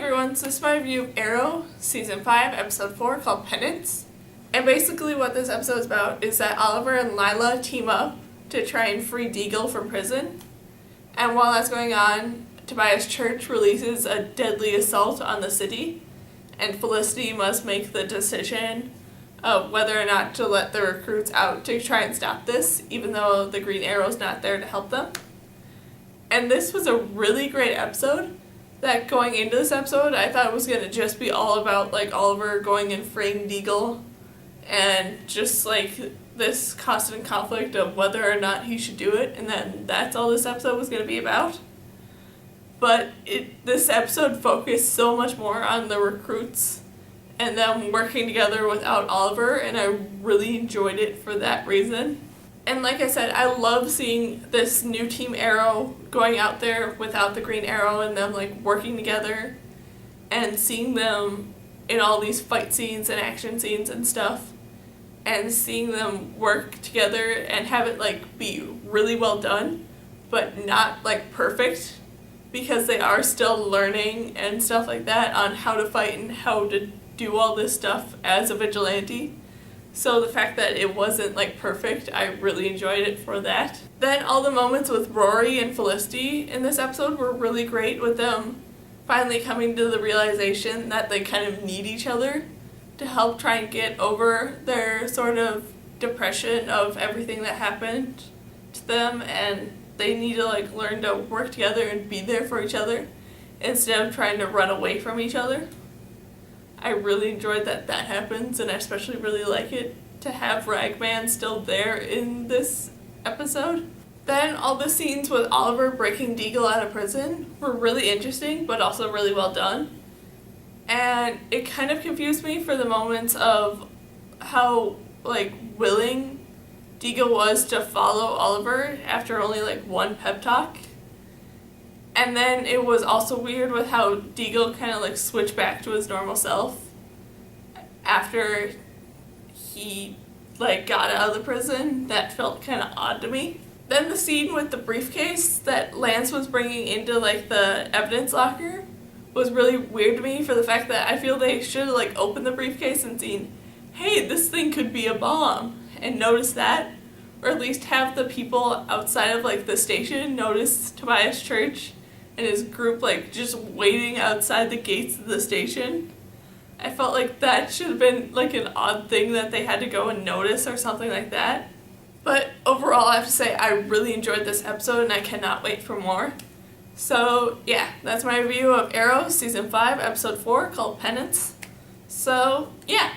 everyone, so this is my review of Arrow, Season 5, Episode 4, called Penance. And basically what this episode is about is that Oliver and Lila team up to try and free Deagle from prison. And while that's going on, Tobias Church releases a deadly assault on the city, and Felicity must make the decision of whether or not to let the recruits out to try and stop this, even though the Green Arrow's not there to help them. And this was a really great episode. That going into this episode, I thought it was going to just be all about, like, Oliver going and freeing Deagle and just, like, this constant conflict of whether or not he should do it, and then that's all this episode was going to be about. But this episode focused so much more on the recruits and them working together without Oliver, and I really enjoyed it for that reason. And like I said, I love seeing this new Team Arrow going out there without the Green Arrow and them like working together and seeing them in all these fight scenes and action scenes and stuff and seeing them work together and have it like be really well done but not like perfect because they are still learning and stuff like that on how to fight and how to do all this stuff as a vigilante. So the fact that it wasn't like perfect, I really enjoyed it for that. Then all the moments with Rory and Felicity in this episode were really great, with them finally coming to the realization that they kind of need each other to help try and get over their sort of depression of everything that happened to them, and they need to like learn to work together and be there for each other instead of trying to run away from each other. I really enjoyed that happens, and I especially really like it to have Ragman still there in this episode. Then all the scenes with Oliver breaking Deagle out of prison were really interesting, but also really well done. And it kind of confused me for the moments of how like willing Deagle was to follow Oliver after only like one pep talk. And then it was also weird with how Deagle kind of like switched back to his normal self after he like got out of the prison. That felt kind of odd to me. Then the scene with the briefcase that Lance was bringing into like the evidence locker was really weird to me for the fact that I feel they should have like opened the briefcase and seen, hey, this thing could be a bomb, and notice that, or at least have the people outside of like the station notice Tobias Church and his group like just waiting outside the gates of the station. I felt like that should have been like an odd thing that they had to go and notice or something like that. But overall, I have to say I really enjoyed this episode and I cannot wait for more. So yeah, that's my review of Arrow Season 5 Episode 4 called Penance. So yeah.